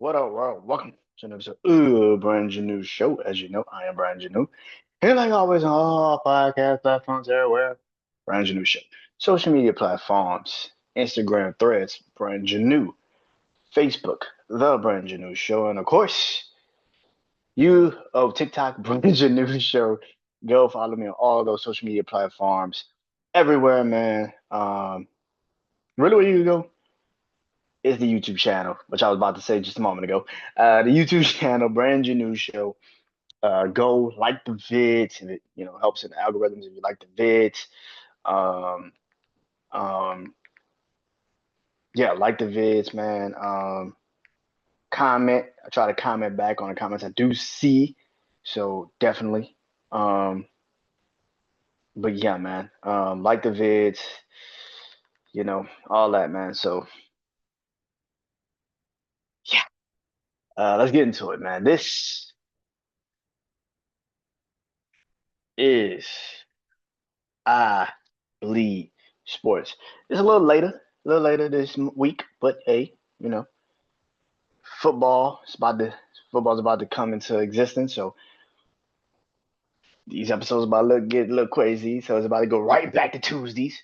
What up, world? Welcome to another episode of BrandonJaneauShow. As you know, I am Brandon Janeau. And like always on all podcast platforms everywhere, BrandonJaneauShow. Social media platforms, Instagram threads, Brandon Janeau. Facebook, The BrandonJaneauShow. And of course, TikTok, BrandonJaneauShow. Go follow me on all those social media platforms. Everywhere, man. Really where you go? Is the YouTube channel, which I was about to say just a moment ago. The YouTube channel, Brand Your New Show. Go like the vids, and it helps in the algorithms if you like the vids. Um, um, yeah, like the vids, man. Comment. I try to comment back on the comments I do see, so definitely. Um, but yeah, man. Like the vids, all that, man. So yeah, let's get into it, man. This is I bleed sports. It's a little later this week, but hey, you know, football is about to football's about to come into existence. So these episodes about to get a little crazy. So it's about to go right back to Tuesdays.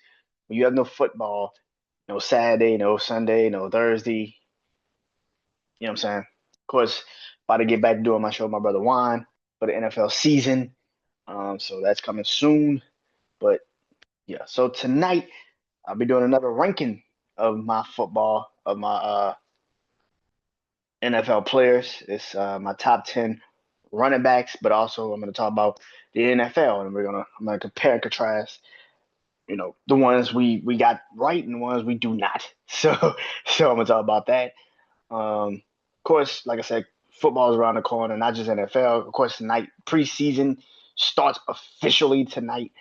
When you have no football, no Saturday, no Sunday, no Thursday. You know what I'm saying? Of course, about to get back to doing my show with my brother Juan for the NFL season. So that's coming soon. But yeah, so tonight I'll be doing another ranking of my football of my NFL players. It's my top 10 running backs, but also I'm going to talk about the NFL, and I'm gonna compare and contrast. The ones we got right and the ones we do not. So I'm gonna talk about that. Of course, like I said, football is around the corner, not just NFL. Of course, tonight preseason starts officially tonight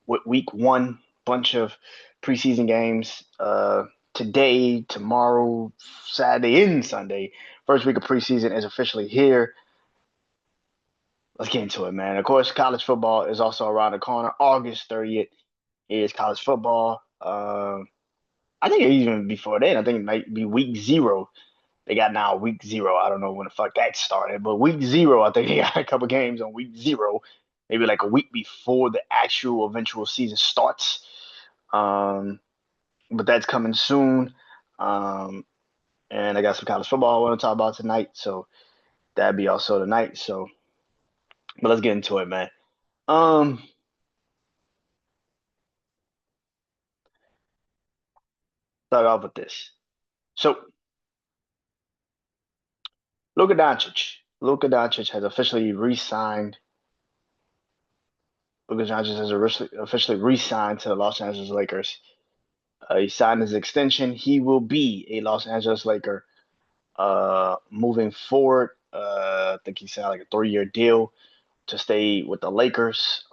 with week one. Bunch of preseason games today, tomorrow, Saturday, and Sunday. First week of preseason is officially here. Let's get into it, man. Of course, college football is also around the corner. August 30th is college football. I think even before then, I think it might be week zero. They got now week zero. I don't know when the fuck that started, but week zero, I think they got a couple games on week zero, maybe like a week before the actual eventual season starts. Um, but that's coming soon. Um, and I got some college football I want to talk about tonight, so that'd be also tonight. So, but let's get into it, man. Um, Start off with this. So, Luka Doncic. Luka Doncic has officially re-signed. Luka Doncic has officially re-signed to the Los Angeles Lakers. He signed his extension. He will be a Los Angeles Laker moving forward. I think he signed like a 3-year deal to stay with the Lakers.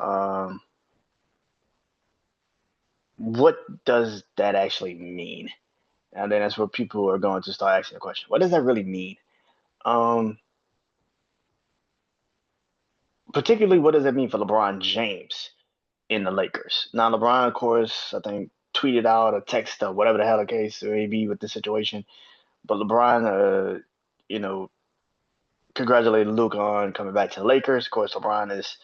What does that actually mean? And then that's where people are going to start asking the question: what does that really mean? Um, Particularly, what does that mean for LeBron James in the Lakers? Now, LeBron, of course, I think tweeted out or text or whatever the hell the case may be with the situation. But LeBron, you know, congratulated Luke on coming back to the Lakers. Of course, LeBron is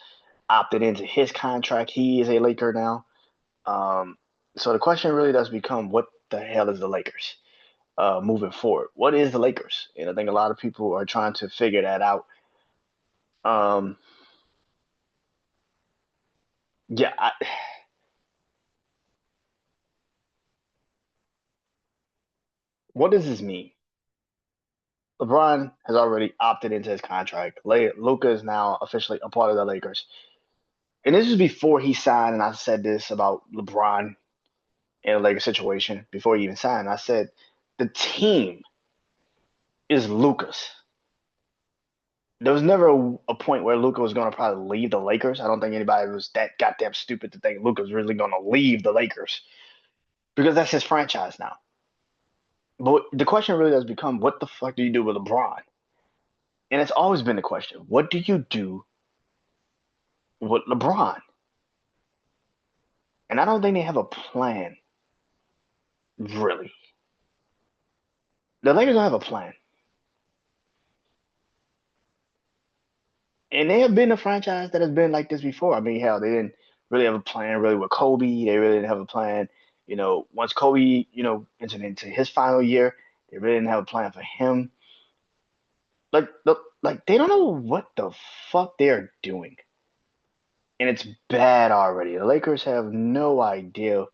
opted into his contract. He is a Laker now. Um, so the question really does become, what the hell is the Lakers moving forward? What is the Lakers? And I think a lot of people are trying to figure that out. Um, yeah, what does this mean? LeBron has already opted into his contract. Luka is now officially a part of the Lakers. And this is before he signed, and I said this about LeBron in a Lakers situation before he even signed. I said the team is Luka's. There was never a point where Luka was going to probably leave the Lakers. I don't think anybody was that goddamn stupid to think Luka was really going to leave the Lakers because that's his franchise now. But the question really does become, what the fuck do you do with LeBron? And it's always been the question: what do you do with LeBron? And I don't think they have a plan, really. The Lakers don't have a plan. And they have been a franchise that has been like this before. I mean, hell, they didn't really have a plan really with Kobe. They really didn't have a plan. Once Kobe, entered into his final year, they really didn't have a plan for him. Like they don't know what the fuck they're doing, and it's bad already. The Lakers have no idea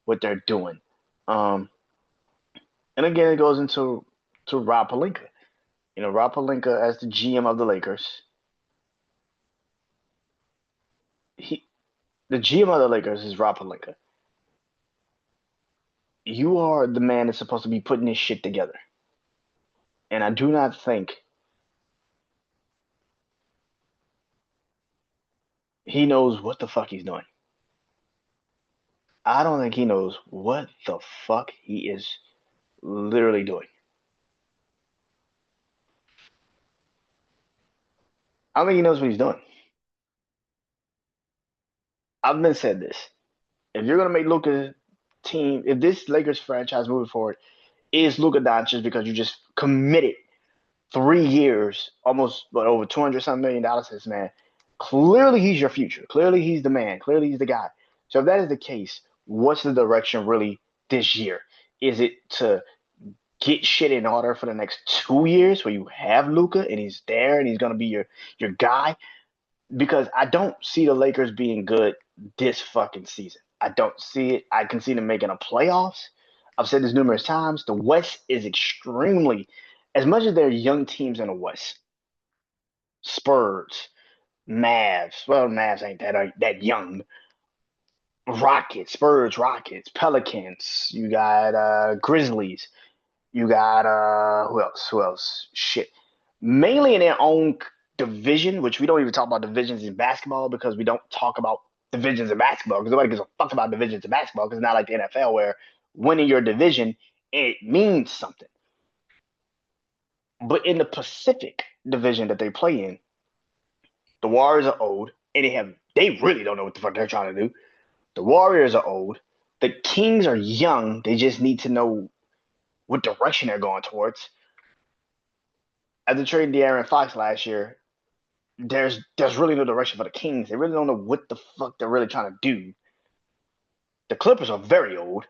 what they're doing. Um, and again, it goes into Rob Pelinka. Rob Pelinka as the GM of the Lakers. He The GM of the Lakers is Rob Pelinka. You are the man that's supposed to be putting this shit together. And I do not think he knows what the fuck he's doing. I don't think he knows what the fuck he is literally doing. I don't think he knows what he's doing. I've been said this. If you're gonna make Luka team, if this Lakers franchise moving forward is Luka Doncic because you just committed 3 years, almost over 200 something $1 million to this man. Clearly, he's your future. Clearly, he's the man. Clearly, he's the guy. So if that is the case, what's the direction really this year? Is it to get shit in order for the next 2 years where you have Luka and he's there and he's gonna be your guy? Because I don't see the Lakers being good this fucking season. I don't see it. I can see them making a playoffs. I've said this numerous times. The West is extremely, as much as there are young teams in the West, Spurs, Mavs. Well, Mavs ain't that young. Rockets, Spurs, Rockets, Pelicans. You got Grizzlies. You got who else? Who else? Shit. Mainly in their own division, which we don't even talk about divisions in basketball because we don't talk about divisions in basketball because nobody gives a fuck about divisions in basketball because it's not like the NFL where winning your division it means something. But in the Pacific division that they play in, the Warriors are old and they really don't know what the fuck they're trying to do. The Warriors are old. The Kings are young. They just need to know what direction they're going towards. After trading De'Aaron Fox last year, there's really no direction for the Kings. They really don't know what the fuck they're really trying to do. The Clippers are very old.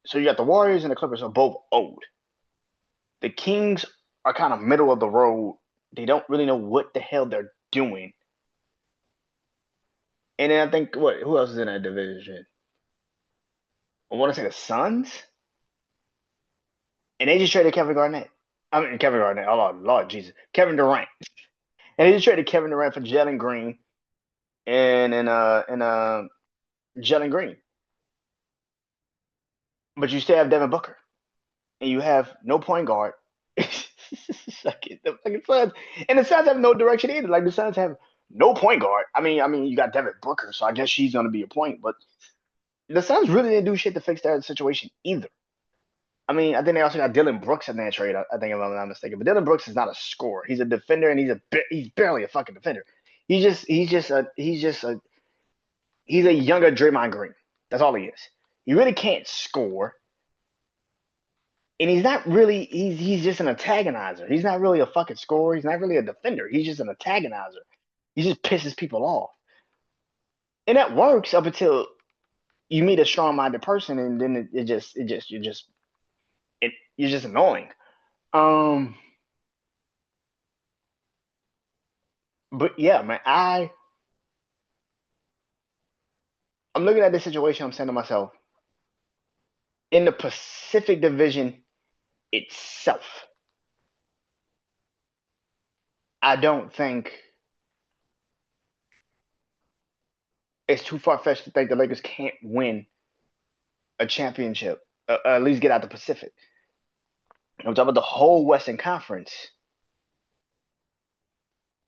So you got the Warriors and the Clippers are both old. The Kings are kind of middle of the road. They don't really know what the hell they're doing. And then I think who else is in that division? I want to say the Suns. And they just traded Kevin Garnett. I mean Kevin Garnett. Oh Lord Jesus. Kevin Durant. And they just traded Kevin Durant for Jalen Green and Jalen Green. But you still have Devin Booker. And you have no point guard. The fucking Suns. And the Suns have no direction either. Like the Suns have no point guard. I mean, you got Devin Booker, so I guess she's gonna be a point, but the Suns really didn't do shit to fix their situation either. I mean, I think they also got Dylan Brooks in that trade. I think if I'm not mistaken, but Dylan Brooks is not a scorer. He's a defender, and he's barely a fucking defender. He's a younger Draymond Green. That's all he is. He really can't score, and he's not really. He's just an antagonizer. He's not really a fucking scorer. He's not really a defender. He's just an antagonizer. He just pisses people off, and that works up until you meet a strong-minded person, and then you're just annoying. Um, but yeah, man, I'm looking at this situation. I'm saying to myself, in the Pacific Division itself, I don't think it's too far fetched to think the Lakers can't win a championship, at least get out the Pacific. I'm talking about the whole Western Conference.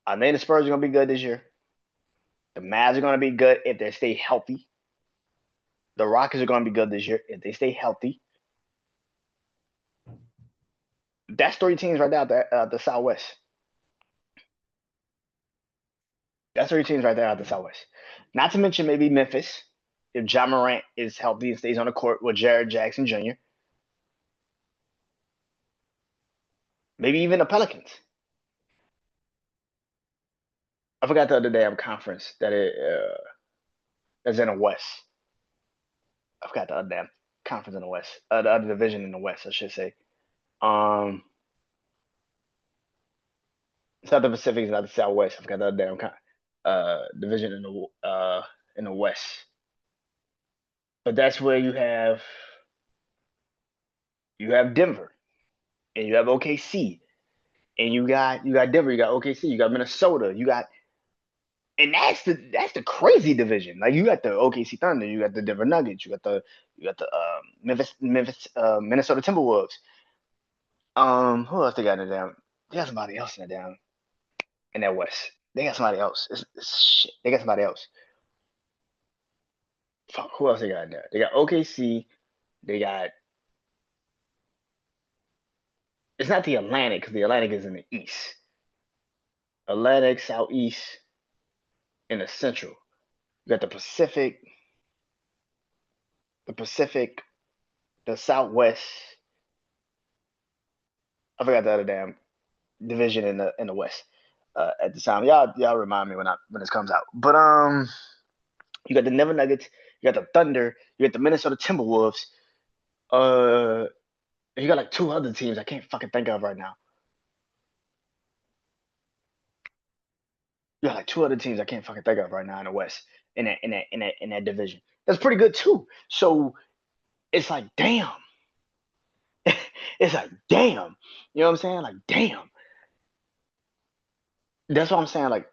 I think the Spurs are going to be good this year. The Mavs are going to be good if they stay healthy. The Rockets are going to be good this year if they stay healthy. That's three teams right there at the Southwest. That's three teams right there at the Southwest. Not to mention maybe Memphis if Ja Morant is healthy and stays on the court with Jared Jackson Jr. Maybe even the Pelicans. I forgot the other damn conference that's in the West. I forgot the other damn conference in the West. The other division in the West, I should say. Um, it's not the Pacific, it's not the Southwest. I forgot the other damn division in the West. But that's where you have Denver and you have OKC and you got Denver, you got OKC, you got Minnesota, you got and that's the crazy division. Like you got the OKC Thunder, you got the Denver Nuggets, you got the Minnesota Timberwolves. Who else they got in the damn? They got somebody else in the damn in that West. They got somebody else. It's shit. They got somebody else. Fuck, who else they got in there? They got OKC. They got. It's not the Atlantic because the Atlantic is in the East. Atlantic, Southeast, and the Central. You got the Pacific, the Southwest. I forgot the other damn division in the West. At the time, y'all remind me when this comes out. But you got the Denver Nuggets, you got the Thunder, you got the Minnesota Timberwolves. Uh, you got like two other teams I can't fucking think of right now. You got like two other teams I can't fucking think of right now in the West in that division. That's pretty good too. So it's like damn. It's like damn. You know what I'm saying? Like damn. That's what I'm saying. Like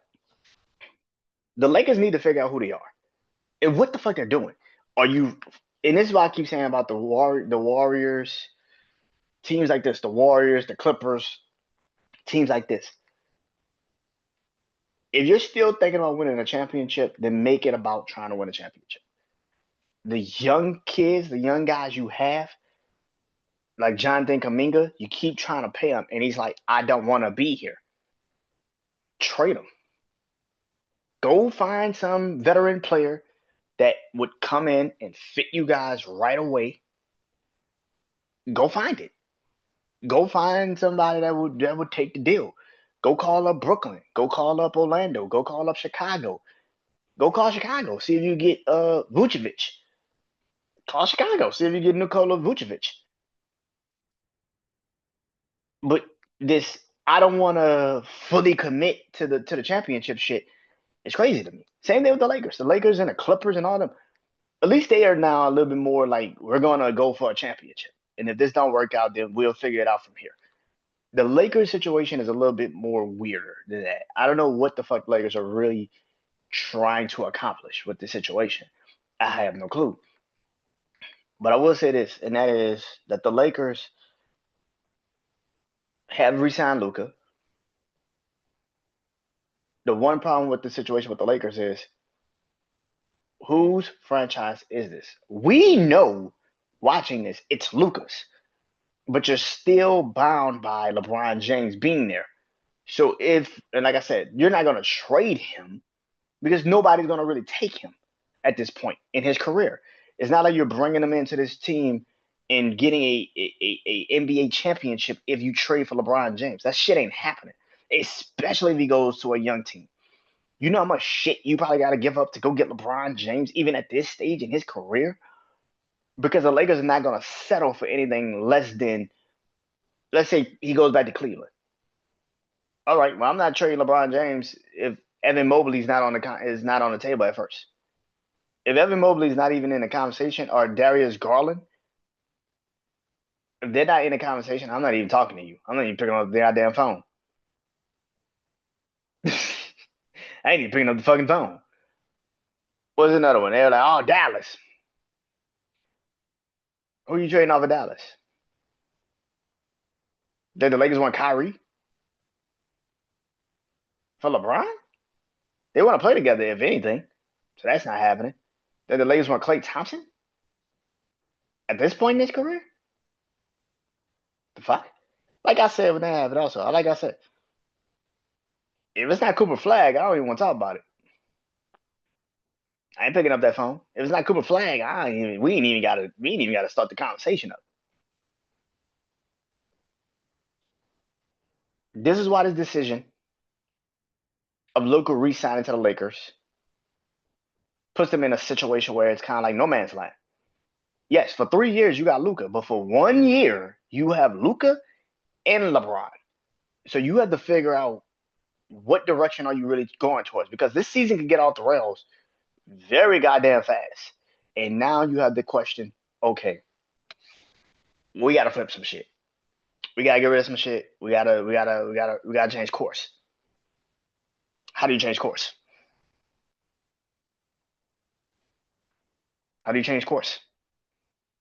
the Lakers need to figure out who they are and what the fuck they're doing. Are you? And this is why I keep saying about the Warriors, teams like this, the Warriors, the Clippers, teams like this. If you're still thinking about winning a championship, then make it about trying to win a championship. The young kids, the young guys you have, like Jonathan Kaminga, you keep trying to pay him, and he's like, I don't want to be here. Trade him. Go find some veteran player that would come in and fit you guys right away. Go find it. Go find somebody that would take the deal. Go call up Brooklyn. Go call up Orlando. Go call up Chicago. Go call Chicago. See if you get Vucevic. Call Chicago. See if you get Nikola Vucevic. But this, I don't want to fully commit to the championship shit. It's crazy to me. Same thing with the Lakers. The Lakers and the Clippers and all them. At least they are now a little bit more like we're gonna go for a championship. And if this don't work out, then we'll figure it out from here. The Lakers situation is a little bit more weirder than that. I don't know what the fuck Lakers are really trying to accomplish with the situation. I have no clue. But I will say this, and that is that the Lakers have re-signed Luka. The one problem with the situation with the Lakers is whose franchise is this? We know watching this, it's Luka's, but you're still bound by LeBron James being there. So and like I said, you're not going to trade him because nobody's going to really take him at this point in his career. It's not like you're bringing him into this team and getting a NBA championship if you trade for LeBron James. That shit ain't happening, especially if he goes to a young team. You know how much shit you probably got to give up to go get LeBron James, even at this stage in his career? Because the Lakers are not going to settle for anything less than, let's say he goes back to Cleveland. All right, well, I'm not trading LeBron James if Evan Mobley's not on the table at first. If Evan Mobley's not even in the conversation, or Darius Garland, if they're not in the conversation, I'm not even talking to you. I'm not even picking up the goddamn phone. I ain't even picking up the fucking phone. What's another one? They're like, oh, Dallas. Who are you trading off of Dallas? Did the Lakers want Kyrie for LeBron? They want to play together, if anything. So that's not happening. Did the Lakers want Klay Thompson? At this point in his career? The fuck? Like I said when they have it also. Like I said, if it's not Cooper Flag, I don't even want to talk about it. I ain't picking up that phone. If it's not Cooper Flag, we ain't even gotta start the conversation up. This is why this decision of Luka re-signing to the Lakers puts them in a situation where it's kind of like no man's land. Yes, for 3 years you got Luka, but for 1 year you have Luka and LeBron. So you have to figure out what direction are you really going towards, because this season can get off the rails very goddamn fast. And now you have the question, okay, we gotta flip some shit. We gotta get rid of some shit. We gotta change course. How do you change course? How do you change course?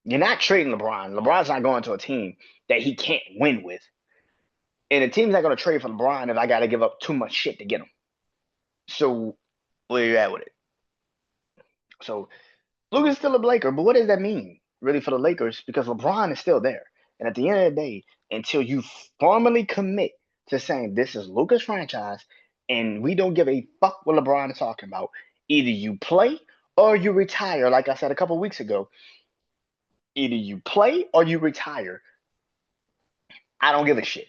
You're not trading LeBron. LeBron's not going to a team that he can't win with. And the team's not going to trade for LeBron if I got to give up too much shit to get him. So where you at with it? So Luka's still a Laker, but what does that mean really for the Lakers? Because LeBron is still there. And at the end of the day, until you formally commit to saying this is Luka's franchise and we don't give a fuck what LeBron is talking about, either you play or you retire. Like I said a couple weeks ago, either you play or you retire. I don't give a shit.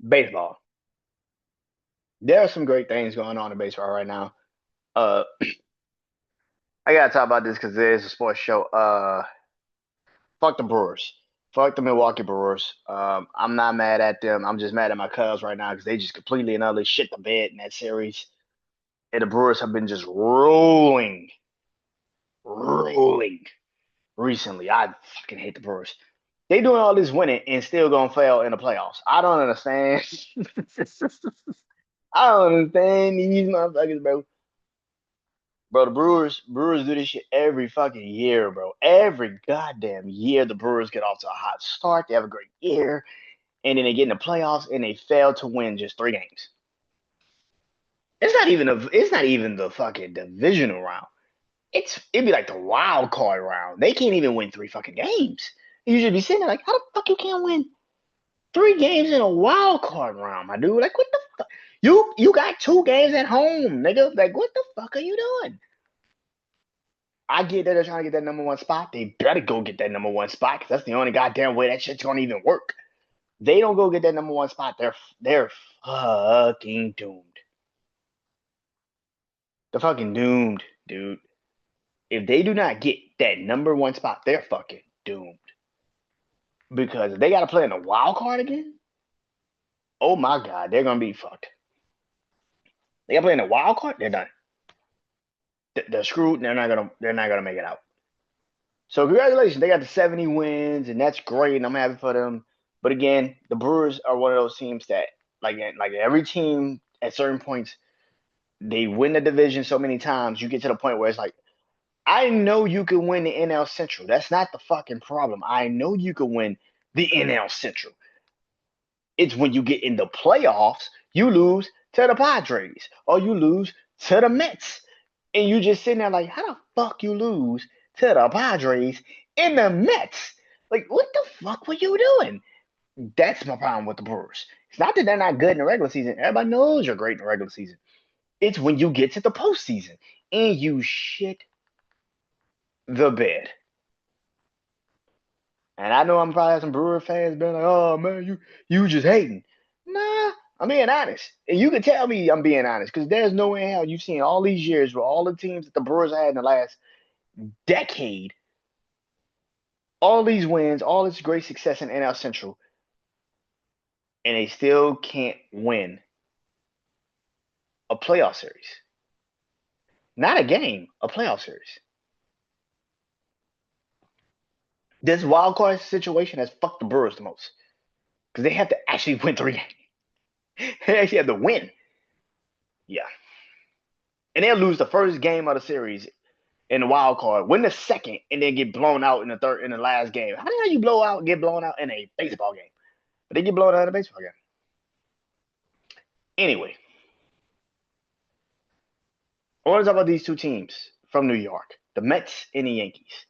Baseball. There are some great things going on in baseball right now. Uh, I gotta talk about this because it is a sports show. Fuck the Brewers. Fuck the Milwaukee Brewers. I'm not mad at them. I'm just mad at my Cubs right now because they just completely and utterly shit the bed in that series. And the Brewers have been just rolling recently. I fucking hate the Brewers. They doing all this winning and still gonna fail in the playoffs. I don't understand. I don't understand these motherfuckers, bro. Bro, the Brewers do this shit every fucking year, bro. Every goddamn year, the Brewers get off to a hot start. They have a great year, and then they get in the playoffs and they fail to win just 3 games. It's not even the fucking divisional round. It'd be like the wild card round. They can't even win 3 fucking games. You should be sitting there like, how the fuck you can't win 3 games in a wild card round, my dude? Like, what the fuck? You got 2 games at home, nigga. Like, what the fuck are you doing? I get that they're trying to get that number one spot. They better go get that number one spot because that's the only goddamn way that shit's gonna even work. They don't go get that number one spot, they're fucking doomed. They're fucking doomed, dude. If they do not get that number one spot, they're fucking doomed. Because if they gotta play in the wild card again, oh my god, they're gonna be fucked. They gotta play in the wild card, they're done. They're screwed. They're not gonna make it out. So congratulations, they got the 70 wins, and that's great, and I'm happy for them. But again, the Brewers are one of those teams that, like every team at certain points, they win the division so many times. You get to the point where it's like, I know you can win the NL Central. That's not the fucking problem. I know you can win the NL Central. It's when you get in the playoffs, you lose to the Padres or you lose to the Mets, and you just sitting there like, how the fuck you lose to the Padres in the Mets? Like, what the fuck were you doing? That's my problem with the Brewers. It's not that they're not good in the regular season. Everybody knows you're great in the regular season. It's when you get to the postseason and you shit the bed. And I know I'm probably have some Brewer fans being like, "Oh man, you just hating." Nah, I'm being honest, and you can tell me I'm being honest because there's no way in hell you've seen all these years with all the teams that the Brewers had in the last decade, all these wins, all this great success in NL Central, and they still can't win a playoff series. Not a game, a playoff series. This wild card situation has fucked the Brewers the most because they have to actually win 3 games. They actually have to win. Yeah. And they'll lose the first game of the series in the wild card, win the second, and then get blown out in the last game. How the hell you get blown out in a baseball game? But they get blown out in a baseball game. Anyway, I want to talk about these two teams from New York, the Mets and the Yankees.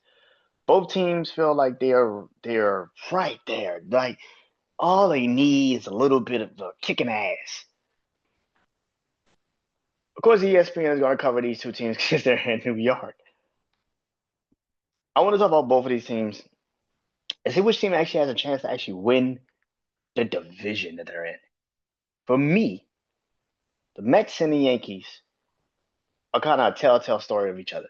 Both teams feel like they're right there. Like all they need is a little bit of the kicking ass. Of course, ESPN is going to cover these two teams because they're in New York. I want to talk about both of these teams and see which team actually has a chance to actually win the division that they're in. For me, the Mets and the Yankees are kind of a telltale story of each other.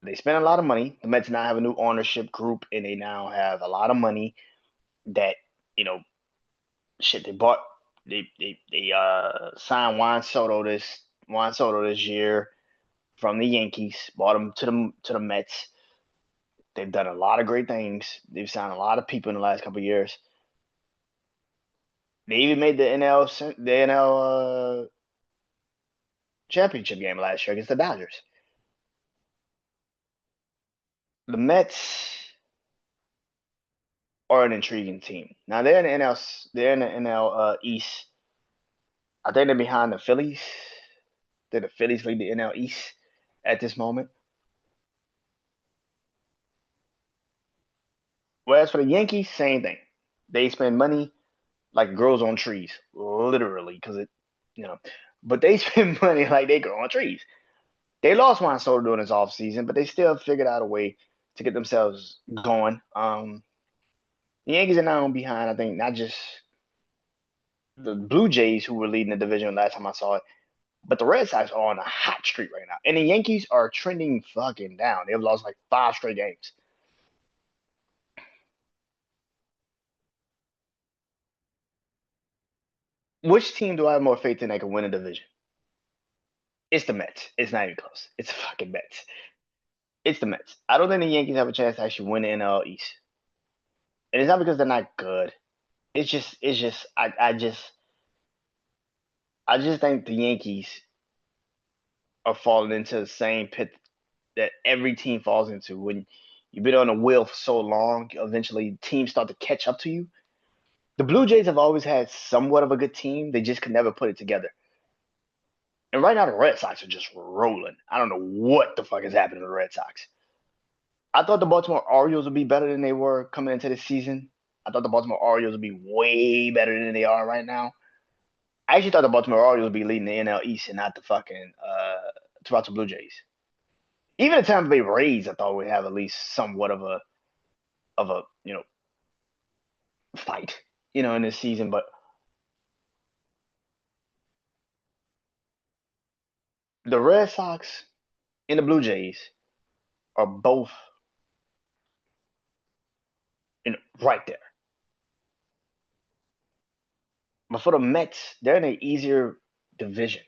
They spend a lot of money. The Mets now have a new ownership group, and they now have a lot of money that you know shit they bought. They signed Juan Soto this year from the Yankees. Bought him to the Mets. They've done a lot of great things. They've signed a lot of people in the last couple of years. They even made the NL championship game last year against the Dodgers. The Mets are an intriguing team. Now they're in the NL. They're in the NL East. I think they're behind the Phillies. The Phillies lead the NL East at this moment. Whereas for the Yankees, same thing. They spend money like it grows on trees, literally, because it, you know. But they spend money like they grow on trees. They lost Juan Soto during this offseason, but they still figured out a way to get themselves going. The Yankees are now behind, I think, not just the Blue Jays, who were leading the division last time I saw it, but the Red Sox are on a hot streak right now. And the Yankees are trending fucking down. They've lost like 5 straight games. Which team do I have more faith in that can win a division? It's the Mets. It's not even close. It's the fucking Mets. It's the Mets. I don't think the Yankees have a chance to actually win the NL East. And it's not because they're not good. I just think the Yankees are falling into the same pit that every team falls into. When you've been on a wheel for so long, eventually teams start to catch up to you. The Blue Jays have always had somewhat of a good team. They just could never put it together. And right now the Red Sox are just rolling. I don't know what the fuck is happening to the Red Sox. I thought the Baltimore Orioles would be better than they were coming into this season. I thought the Baltimore Orioles would be way better than they are right now. I actually thought the Baltimore Orioles would be leading the NL East and not the fucking Toronto Blue Jays. Even the Tampa Bay Rays, I thought would have at least somewhat of a fight, in this season. But the Red Sox and the Blue Jays are both right there. But for the Mets, they're in an easier division.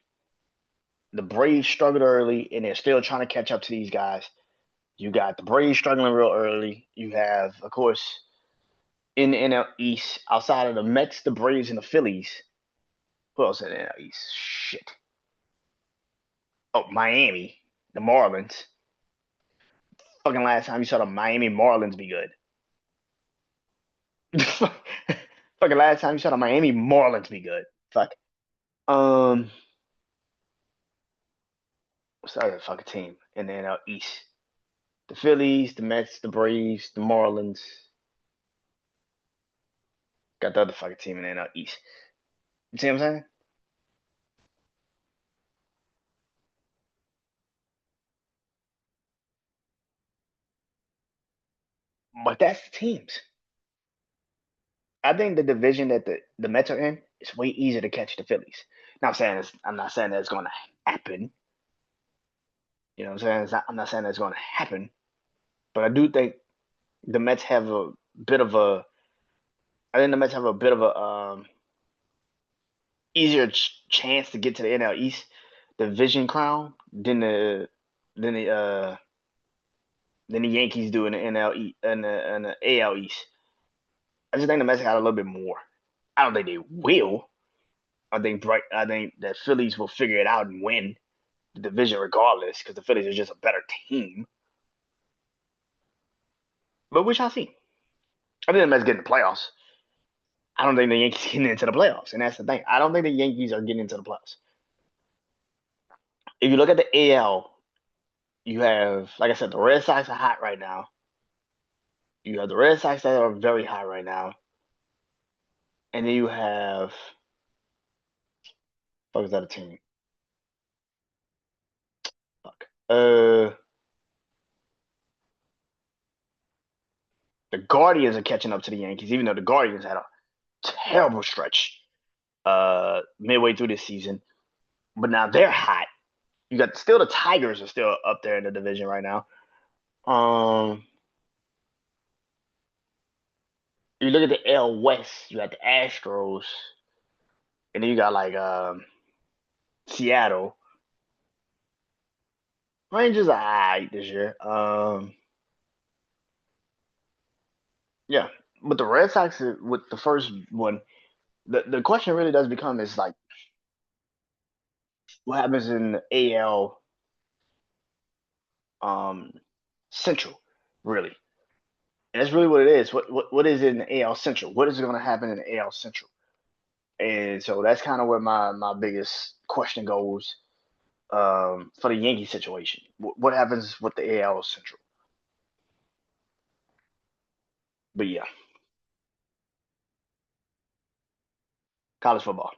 The Braves struggled early, and they're still trying to catch up to these guys. You got the Braves struggling real early. You have, of course, in the NL East, outside of the Mets, the Braves, and the Phillies. Who else in the NL East? Shit. Oh, Miami, the Marlins. Fucking last time you saw the Miami Marlins be good. Fucking last time you saw the Miami Marlins be good. Fuck. Um, what's the other fucking team in the NL East? The Phillies, the Mets, the Braves, the Marlins. Got the other fucking team in the NL East. You see what I'm saying? But that's the teams. I think the division that the Mets are in is way easier to catch the Phillies. I'm not saying that it's going to happen. You know what I'm saying? I'm not saying that's going to happen. But I do think the Mets have a bit of a. I think the Mets have a bit of a easier chance to get to the NL East division crown than the than the Yankees do in the NL and the AL East. I just think the Mets got a little bit more. I don't think they will. I think the Phillies will figure it out and win the division regardless because the Phillies are just a better team. But we shall see. I think the Mets get in the playoffs. I don't think the Yankees getting into the playoffs, and that's the thing. I don't think the Yankees are getting into the playoffs. If you look at the AL, you have, like I said, the Red Sox are hot right now. You have the Red Sox that are very hot right now, and then you have, what was that a team? Uh, the Guardians are catching up to the Yankees, even though the Guardians had a terrible stretch midway through this season. But now they're hot. You got still the Tigers are still up there in the division right now. Um, you look at the L West, you got the Astros, and then you got like Seattle. Rangers are alright this year. Yeah, but the Red Sox with the first one, the question really does become is like what happens in the AL um Central, really. And that's really what it is. What is in the AL Central? What is going to happen in the AL Central? And so that's kind of where my biggest question goes for the Yankee situation. What happens with the AL Central? But yeah, college football.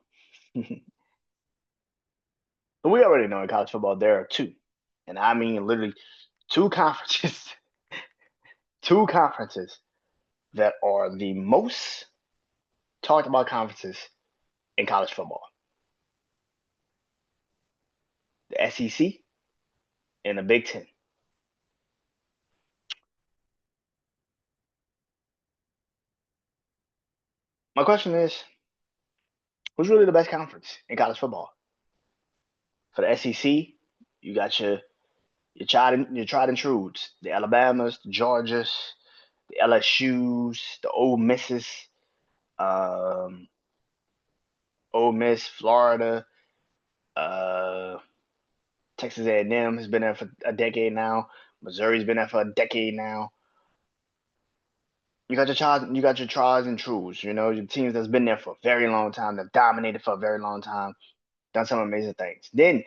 But we already know in college football there are two, and I mean literally two conferences, two conferences that are the most talked about conferences in college football: the SEC and the Big Ten. My question is, who's really the best conference in college football? For the SEC, you got your tried and trues, the Alabamas, the Georgias, the LSU's, the Ole Misses, um, Ole Miss, Florida, uh, Texas A&M has been there for a decade now. Missouri's been there for a decade now. You got your tries and trues. You know your teams that's been there for a very long time, that dominated for a very long time, done some amazing things. Then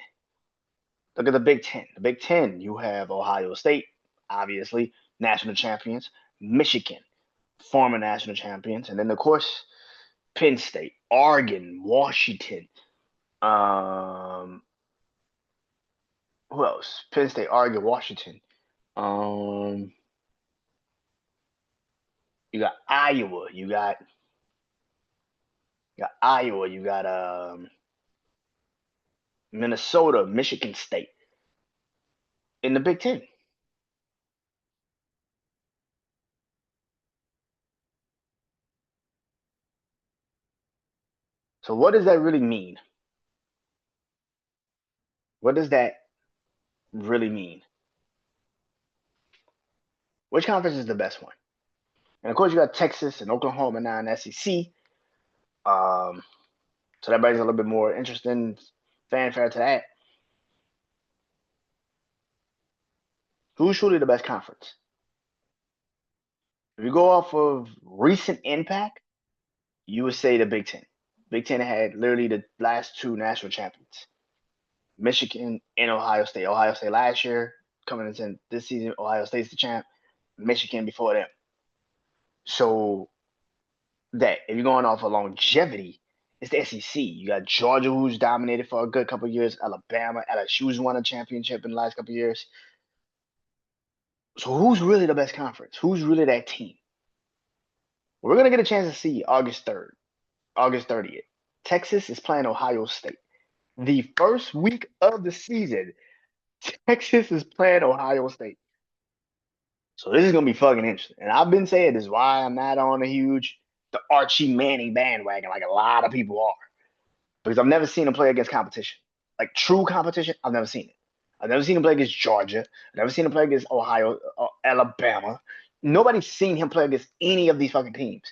look at the Big Ten. The Big Ten, you have Ohio State, obviously national champions, Michigan, former national champions, and then of course Penn State, Oregon, Washington. Um, who else? Penn State, Oregon, Washington. Um, you got Iowa. You got Iowa. You got Minnesota, Michigan State in the Big Ten. So what does that really mean? What does that really mean? Which conference is the best one? And of course, you got Texas and Oklahoma now in SEC. Um, so that brings a little bit more interesting fanfare to that. Who's truly the best conference? If you go off of recent impact, you would say the Big Ten. Big Ten had literally the last two national champions, Michigan and Ohio State. Ohio State last year, coming into this season, Ohio State's the champ. Michigan before them. So that if you're going off of longevity, it's the SEC. You got Georgia, who's dominated for a good couple of years. Alabama, LSU's won a championship in the last couple of years. So who's really the best conference? Who's really that team? We're gonna get a chance to see August 3rd, August 30th. Texas is playing Ohio State. The first week of the season, Texas is playing Ohio State. So this is gonna be fucking interesting. And I've been saying this is why I'm not on a huge the Archie Manning bandwagon like a lot of people are. Because I've never seen him play against competition. Like true competition, I've never seen it. I've never seen him play against Georgia. I've never seen him play against Ohio, Alabama. Nobody's seen him play against any of these fucking teams.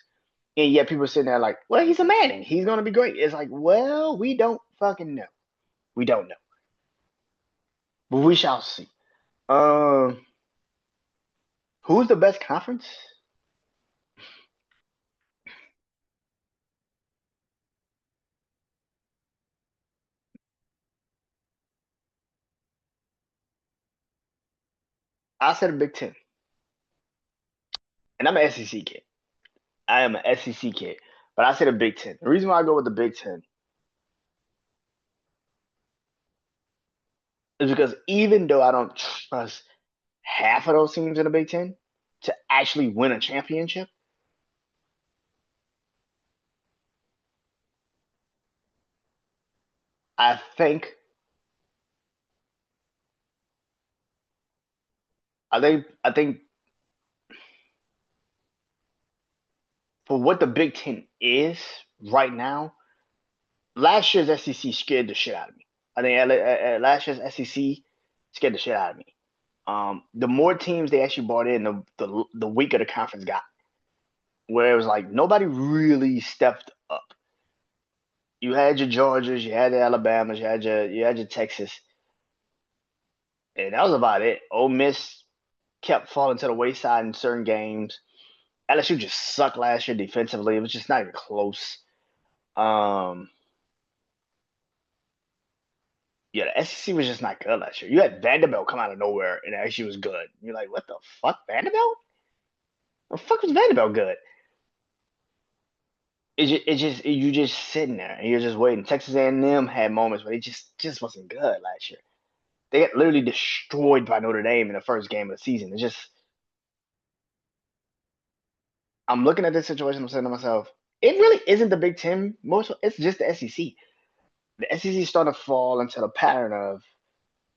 And yet people are sitting there like, well, he's a Manning. He's gonna be great. It's like, well, we don't fucking know. We don't know. But we shall see. Um, who's the best conference? I said a Big Ten. And I'm an SEC kid. I am an SEC kid. But I said a Big Ten. The reason why I go with the Big Ten, is because even though I don't trust half of those teams in the Big Ten to actually win a championship, I think I think for what the Big Ten is right now, last year's SEC scared the shit out of me. I think last year's SEC scared the shit out of me. The more teams they actually brought in, the weaker the conference got. Where it was like nobody really stepped up. You had your Georgias, you had the Alabamas, you had your Texas, and that was about it. Ole Miss kept falling to the wayside in certain games. LSU just sucked last year defensively. It was just not even close. Um, yeah, the SEC was just not good last year. You had Vanderbilt come out of nowhere and actually was good. You're like, what the fuck, Vanderbilt? The fuck was Vanderbilt good? You just sitting there and you're just waiting. Texas A&M had moments where it just wasn't good last year. They got literally destroyed by Notre Dame in the first game of the season. It's just I'm looking at this situation. I'm saying to myself, it really isn't the Big Ten. Most it's just the SEC. The SEC is starting to fall into the pattern of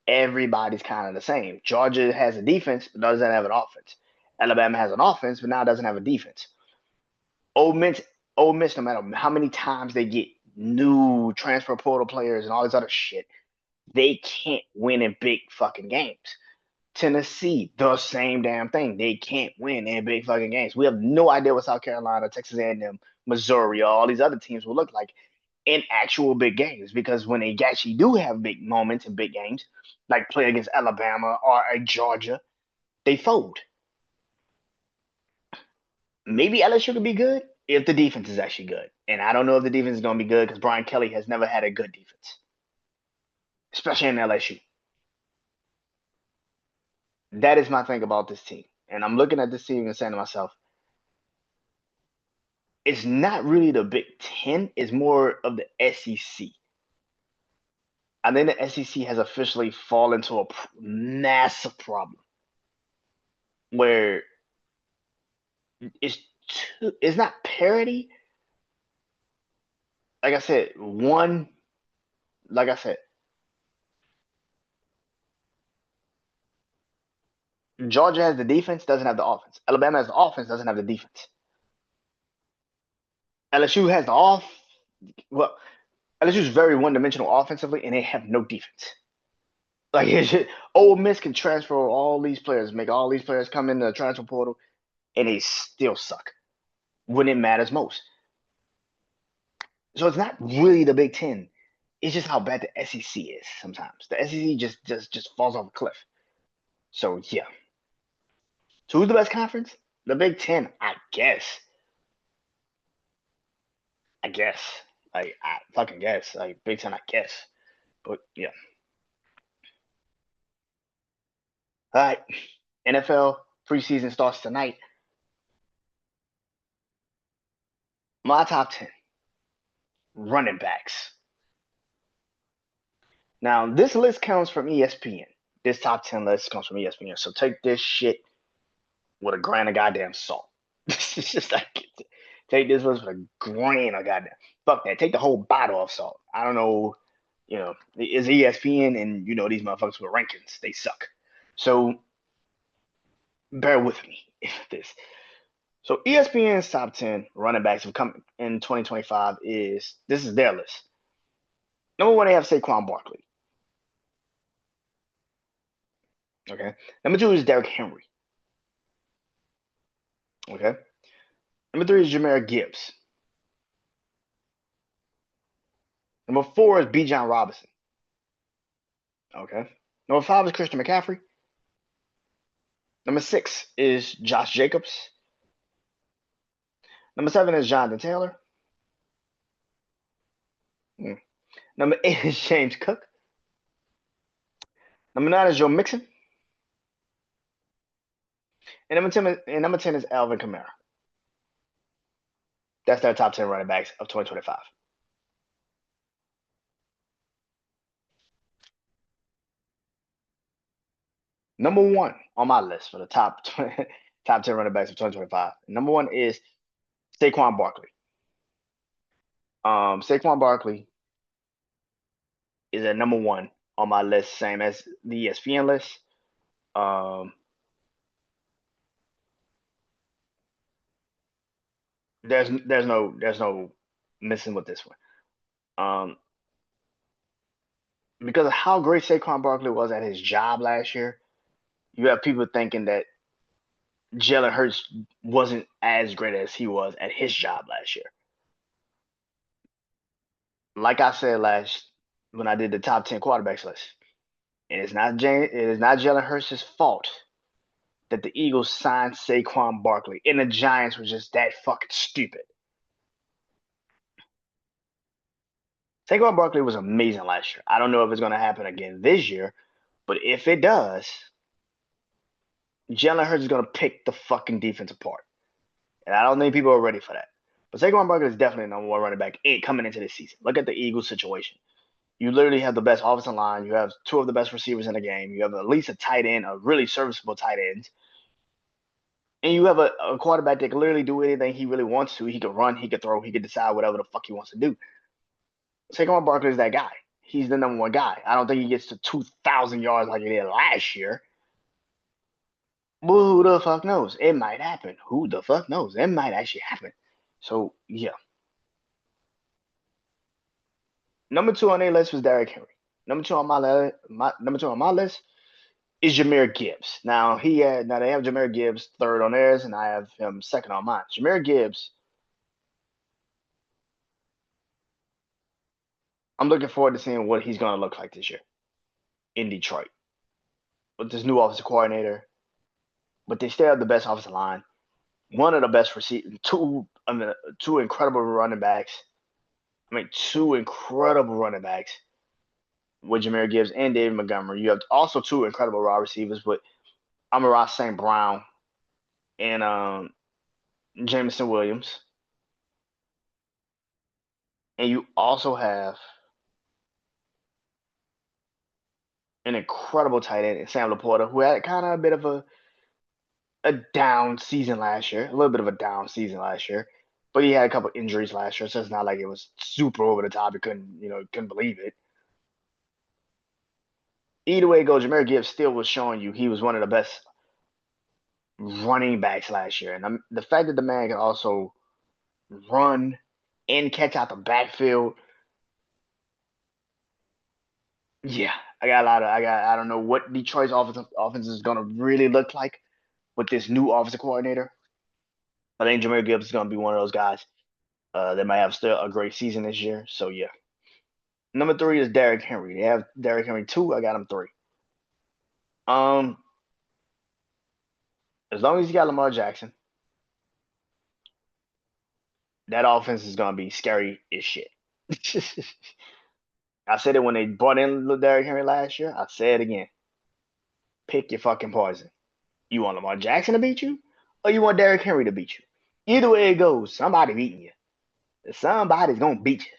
everybody's kind of the same. Georgia has a defense but doesn't have an offense. Alabama has an offense but now doesn't have a defense. Ole Miss, Ole Miss, no matter how many times they get new transfer portal players and all this other shit, they can't win in big fucking games. Tennessee, the same damn thing. They can't win in big fucking games. We have no idea what South Carolina, Texas A&M, Missouri, all these other teams will look like in actual big games because when they actually do have big moments in big games, like play against Alabama or Georgia, they fold. Maybe LSU could be good if the defense is actually good. And I don't know if the defense is going to be good because Brian Kelly has never had a good defense, especially in LSU. That is my thing about this team. And I'm looking at this team and saying to myself, it's not really the Big Ten, it's more of the SEC. I think the SEC has officially fallen into a massive problem where it's it's not parity. Like I said, like I said, Georgia has the defense, doesn't have the offense. Alabama has the offense, doesn't have the defense. LSU has the off. Well, LSU is very one-dimensional offensively, and they have no defense. Like it's just, Ole Miss can transfer all these players, make all these players come into the transfer portal, and they still suck when it matters most. So it's not really the Big Ten. It's just how bad the SEC is sometimes. The SEC just falls off a cliff. So yeah. So who's the best conference? The Big Ten, I guess. I guess. Like I fucking guess. Like Big Ten, I guess. But yeah. All right. NFL preseason starts tonight. My top 10 running backs. Now, this list comes from ESPN. This top 10 list comes from ESPN. So take this shit with a grain of goddamn salt. It's just like, take this list with a grain of goddamn. Fuck that. Take the whole bottle of salt. I don't know. It's ESPN and these motherfuckers with rankings. They suck. So bear with me if this. So ESPN's top 10 running backs have come in 2025 this is their list. Number one, they have Saquon Barkley. Okay. Number two is Derrick Henry. Okay. Number three is Jahmyr Gibbs. Number four is Bijan Robinson. Okay. Number five is Christian McCaffrey. Number six is Josh Jacobs. Number seven is Jonathan Taylor. Number eight is James Cook. Number nine is Joe Mixon. And number ten is Alvin Kamara. That's their top 10 running backs of 2025. Number one on my list for the top top 10 running backs of 2025. Number one is Saquon Barkley. Saquon Barkley is at number one on my list, same as the ESPN list. Um, there's no missing with this one. Um, because of how great Saquon Barkley was at his job last year, you have people thinking that Jalen Hurts wasn't as great as he was at his job last year. Like I said last when I did the top 10 quarterbacks list, it is not Jalen Hurts' fault that the Eagles signed Saquon Barkley and the Giants were just that fucking stupid. Saquon Barkley was amazing last year. I don't know if it's going to happen again this year, but if it does, Jalen Hurts is going to pick the fucking defense apart. And I don't think people are ready for that. But Saquon Barkley is definitely the number one running back coming into this season. Look at the Eagles situation. You literally have the best offensive line. You have two of the best receivers in the game. You have at least a tight end, a really serviceable tight end. And you have a quarterback that can literally do anything he really wants to. He can run, he can throw, he can decide whatever the fuck he wants to do. Saquon Barkley is that guy. He's the number one guy. I don't think he gets to 2,000 yards like he did last year. But who the fuck knows? It might happen. Who the fuck knows? It might actually happen. So, yeah. Number two on their list was Derrick Henry. Number two on my list is Jahmyr Gibbs. Now they have Jahmyr Gibbs third on theirs, and I have him second on mine. Jahmyr Gibbs, I'm looking forward to seeing what he's going to look like this year in Detroit with this new offensive coordinator. But they still have the best offensive line, one of the best receivers, two incredible running backs. Two incredible running backs with Jahmyr Gibbs and David Montgomery. You have also two incredible wide receivers with Amon-Ra St. Brown and Jameson Williams. And you also have an incredible tight end in Sam Laporta, who had kind of a bit of a down season last year, a little bit of a down season last year. But he had a couple injuries last year, so it's not like it was super over the top. He couldn't believe it. Either way it goes, Jahmyr Gibbs still was showing you he was one of the best running backs last year. And the fact that the man can also run and catch out the backfield, yeah, I don't know what Detroit's offense is gonna really look like with this new offensive coordinator. I think Jahmyr Gibbs is gonna be one of those guys that might have still a great season this year. So yeah. Number three is Derrick Henry. They have Derrick Henry 2. I got him 3. Um, as long as you got Lamar Jackson, that offense is gonna be scary as shit. I said it when they brought in Derrick Henry last year. I say it again. Pick your fucking poison. You want Lamar Jackson to beat you, or you want Derrick Henry to beat you? Either way it goes, somebody beating you. Somebody's gonna beat you.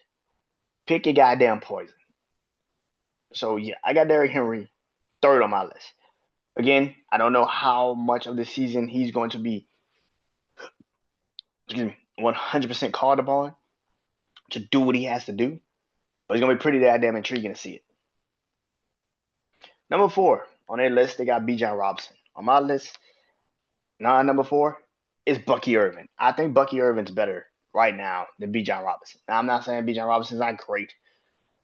Pick your goddamn poison. So yeah, I got Derrick Henry third on my list. Again, I don't know how much of the season he's going to be 100% called upon to do what he has to do, but it's gonna be pretty goddamn intriguing to see it. Number 4 on their list, they got Bijan Robinson. On my list, number 4 is Bucky Irvin. I think Bucky Irvin's better right now than Bijan Robinson. Now, I'm not saying Bijan Robinson's not great,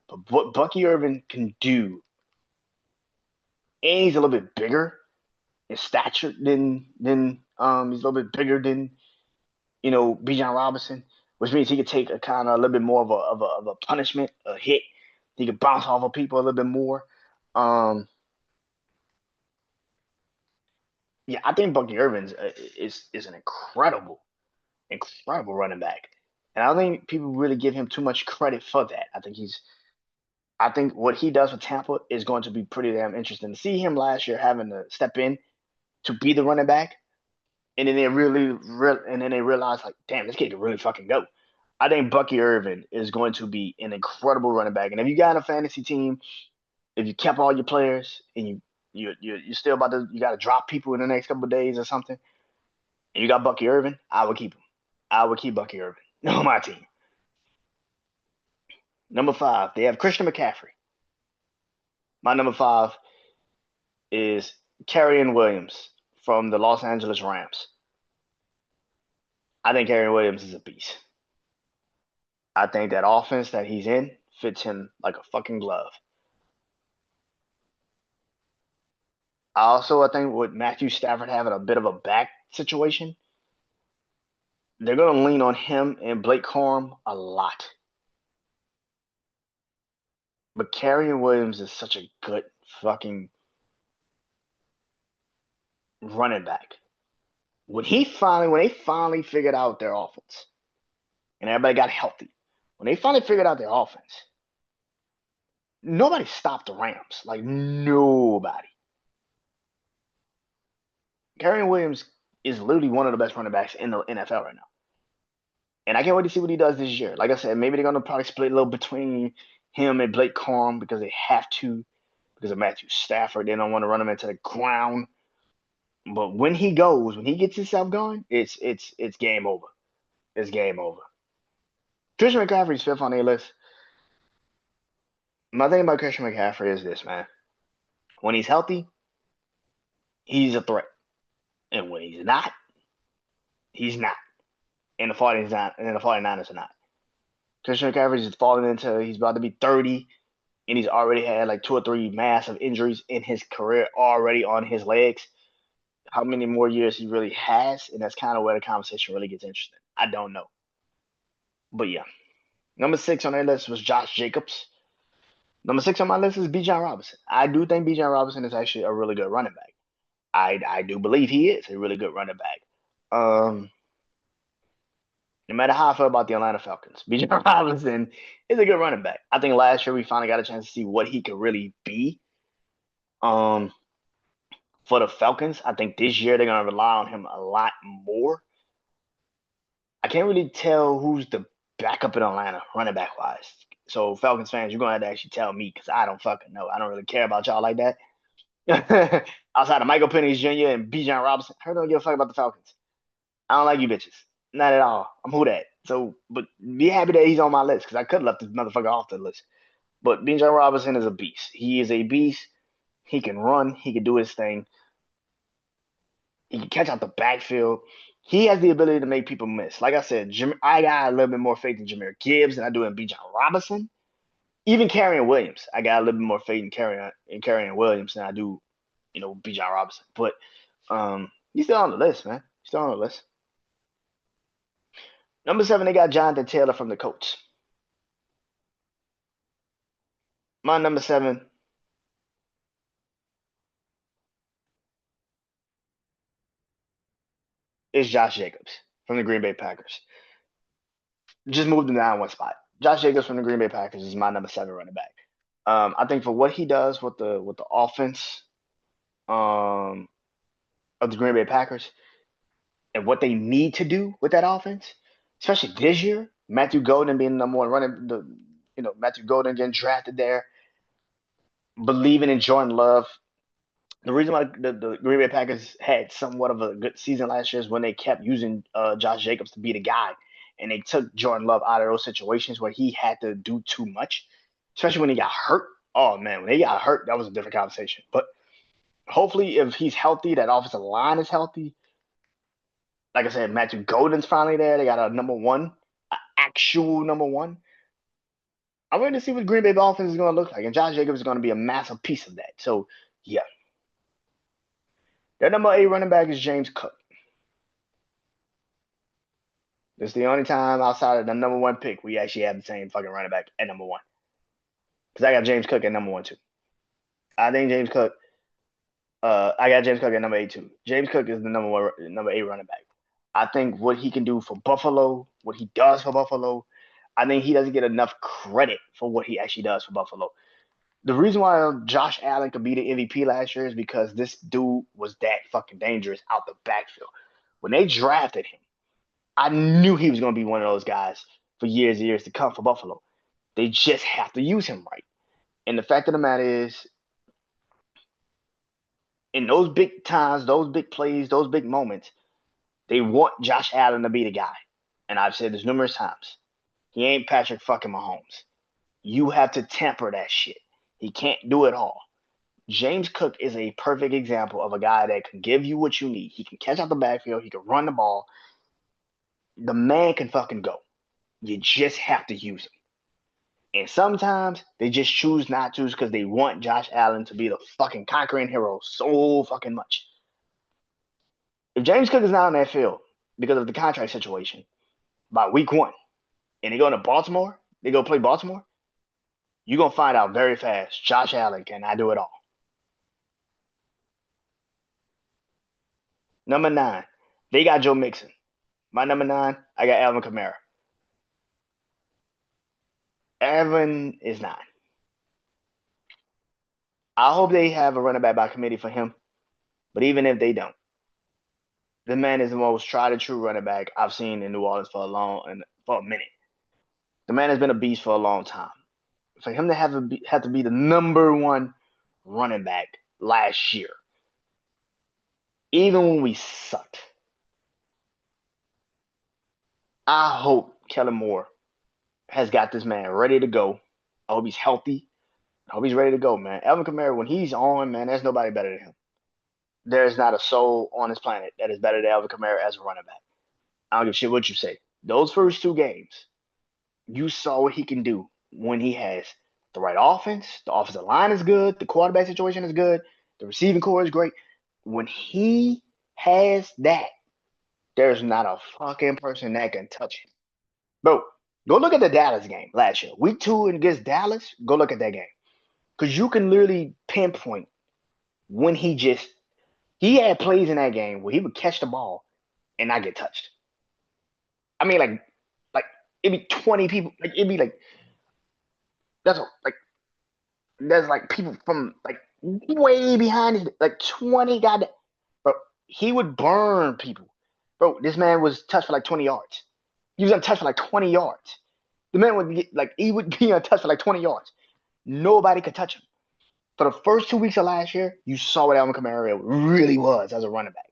but what Bucky Irvin can do, and he's a little bit bigger in stature than he's a little bit bigger than Bijan Robinson, which means he could take a kind of a little bit more of a punishment, a hit. He could bounce off of people a little bit more. Yeah, I think Bucky Irvin is an incredible running back, and I don't think people really give him too much credit for that. I think what he does with Tampa is going to be pretty damn interesting. To see him last year having to step in to be the running back, and then they realize like, damn, this kid can really fucking go. I think Bucky Irvin is going to be an incredible running back, and if you got a fantasy team, if you kept all your players and you're still about to you got to drop people in the next couple of days or something, and you got Bucky Irvin, I would keep him. I would keep Bucky Irvin on my team. Number 5, they have Christian McCaffrey. My number 5 is Kyren Williams from the Los Angeles Rams. I think Kyren Williams is a beast. I think that offense that he's in fits him like a fucking glove. I think with Matthew Stafford having a bit of a back situation, they're going to lean on him and Blake Corum a lot. But Kyren Williams is such a good fucking running back. When they finally figured out their offense, and everybody got healthy, when they finally figured out their offense, nobody stopped the Rams. Like nobody. Kyren Williams is literally one of the best running backs in the NFL right now. And I can't wait to see what he does this year. Like I said, maybe they're going to probably split a little between him and Blake Corum because they have to, because of Matthew Stafford. They don't want to run him into the ground. But when he gets himself going, it's game over. It's game over. Christian McCaffrey's 5th on their list. My thing about Christian McCaffrey is this, man. When he's healthy, he's a threat. And when he's not, he's not. And the 49ers are not. Christian McCaffrey is falling into, he's about to be 30, and he's already had like 2 or 3 massive injuries in his career already on his legs. How many more years he really has, and that's kind of where the conversation really gets interesting. I don't know. But yeah. Number 6 on their list was Josh Jacobs. Number 6 on my list is Bijan Robinson. I do think Bijan Robinson is actually a really good running back. I do believe he is a really good running back. No matter how I feel about the Atlanta Falcons, Bijan Robinson is a good running back. I think last year we finally got a chance to see what he could really be. For the Falcons, I think this year they're gonna rely on him a lot more. I can't really tell who's the backup in Atlanta, running back wise. So Falcons fans, you're gonna have to actually tell me because I don't fucking know. I don't really care about y'all like that. Outside of Michael Penix Jr. and Bijan Robinson, I don't give a fuck about the Falcons. I don't like you bitches. Not at all. I'm who that. So, but be happy that he's on my list because I could have left this motherfucker off the list. But Bijan Robinson is a beast. He is a beast. He can run. He can do his thing. He can catch out the backfield. He has the ability to make people miss. Like I said, I got a little bit more faith in Jahmyr Gibbs than I do in Bijan Robinson. Even Kyren Williams, I got a little bit more faith in Kyren Williams than I do, Bijan Robinson. But he's still on the list, man. He's still on the list. Number 7, they got Jonathan Taylor from the Colts. My number 7 is Josh Jacobs from the Green Bay Packers. Just moved him down one spot. Josh Jacobs from the Green Bay Packers is my number 7 running back. I think for what he does with the offense of the Green Bay Packers and what they need to do with that offense, especially this year, Matthew Golden being the number 1 running, Matthew Golden getting drafted there, believing in Jordan Love. The reason why the Green Bay Packers had somewhat of a good season last year is when they kept using Josh Jacobs to be the guy, and they took Jordan Love out of those situations where he had to do too much, especially when he got hurt. Oh, man, when he got hurt, that was a different conversation. But hopefully if he's healthy, that offensive line is healthy. Like I said, Matthew Golden's finally there. They got a number 1, an actual number 1. I'm ready to see what Green Bay offense is going to look like, and Josh Jacobs is going to be a massive piece of that. So, yeah. Their number 8 running back is James Cook. This is the only time outside of the number 1 pick we actually have the same fucking running back at number 1. Because I got James Cook at number 1 too. I think James Cook. I got James Cook at number 8 too. James Cook is the number 8 running back. I think what he can do for Buffalo, what he does for Buffalo, I think he doesn't get enough credit for what he actually does for Buffalo. The reason why Josh Allen could be the MVP last year is because this dude was that fucking dangerous out the backfield. When they drafted him, I knew he was going to be one of those guys for years and years to come for Buffalo. They just have to use him right. And the fact of the matter is, in those big times, those big plays, those big moments, they want Josh Allen to be the guy. And I've said this numerous times. He ain't Patrick fucking Mahomes. You have to temper that shit. He can't do it all. James Cook is a perfect example of a guy that can give you what you need. He can catch out the backfield. He can run the ball. The man can fucking go. You just have to use him. And sometimes they just choose not to because they want Josh Allen to be the fucking conquering hero so fucking much. If James Cook is not on that field because of the contract situation by week 1 and they go to Baltimore, they go play Baltimore, you're going to find out very fast Josh Allen cannot do it all. Number 9, they got Joe Mixon. My number 9, I got Alvin Kamara. Alvin is 9. I hope they have a running back by committee for him, but even if they don't, the man is the most tried and true running back I've seen in New Orleans for a minute. The man has been a beast for a long time. For him to have to be the number 1 running back last year, even when we sucked, I hope Kellen Moore has got this man ready to go. I hope he's healthy. I hope he's ready to go, man. Alvin Kamara, when he's on, man, there's nobody better than him. There's not a soul on this planet that is better than Alvin Kamara as a running back. I don't give a shit what you say. Those first 2 games, you saw what he can do when he has the right offense. The offensive line is good. The quarterback situation is good. The receiving core is great. When he has that, there's not a fucking person that can touch him. Bro, go look at the Dallas game last year. Week 2 against Dallas, go look at that game. Because you can literally pinpoint when he had plays in that game where he would catch the ball and not get touched. I mean, like it'd be 20 people. Like it'd be like there's like people from like way behind his, like 20 guys. Bro, he would burn people. Bro, this man was touched for like 20 yards. He was untouched for like 20 yards. The man would get he would be untouched for like 20 yards. Nobody could touch him. For the first 2 weeks of last year, you saw what Alvin Kamara really was as a running back.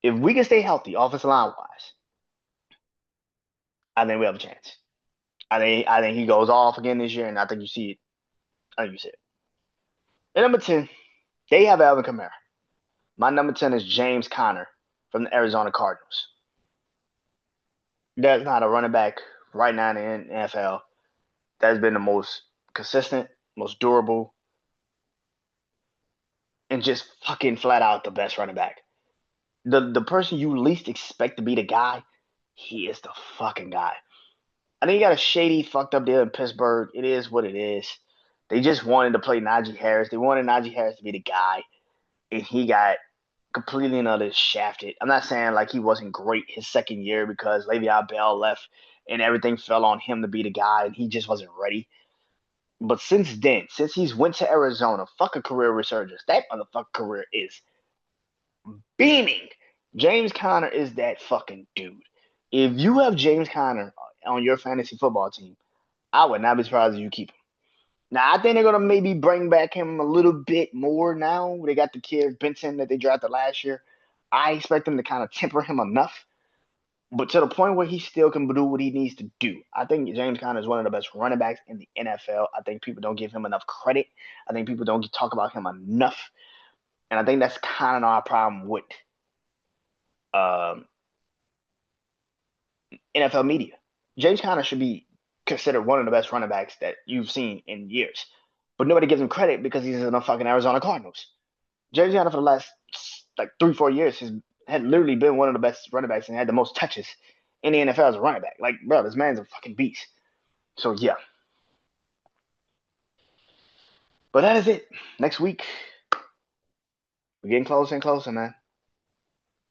If we can stay healthy, offensive line wise, I think we have a chance. I think he goes off again this year, and I think you see it. I think you see it. And number 10, they have Alvin Kamara. My number 10 is James Conner from the Arizona Cardinals. That's not a running back right now in the NFL that has been the most consistent, most durable, and just fucking flat out the best running back. The person you least expect to be the guy, he is the fucking guy. I think he got a shady, fucked up deal in Pittsburgh. It is what it is. They just wanted to play Najee Harris. They wanted Najee Harris to be the guy, and he got completely and utterly shafted. I'm not saying like he wasn't great his second year because Le'Veon Bell left and everything fell on him to be the guy, and he just wasn't ready. But since then, since he's went to Arizona, fuck a career resurgence. That motherfucker career is beaming. James Conner is that fucking dude. If you have James Conner on your fantasy football team, I would not be surprised if you keep him. Now, I think they're going to maybe bring back him a little bit more now. They got the kid Benson that they drafted last year. I expect them to kind of temper him enough, but to the point where he still can do what he needs to do. I think James Conner is one of the best running backs in the NFL. I think people don't give him enough credit. I think people don't talk about him enough. And I think that's kind of our problem with NFL media. James Conner should be considered one of the best running backs that you've seen in years. But nobody gives him credit because he's in the fucking Arizona Cardinals. James Conner for the last like 3-4 years had literally been one of the best running backs and had the most touches in the NFL as a running back. Like, bro, this man's a fucking beast. So yeah. But that is it. Next week, we're getting closer and closer, man.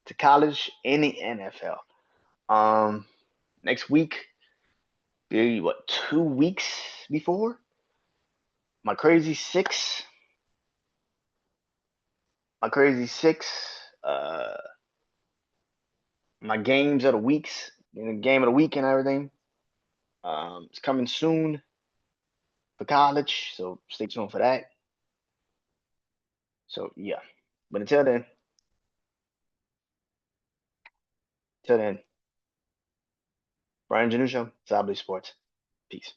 To college and the NFL. Next week, be 2 weeks before my crazy six. My crazy six. My games of the weeks, game of the week and everything. It's coming soon for college, so stay tuned for that. So yeah. But until then, Brian Janu Show, Sably Sports. Peace.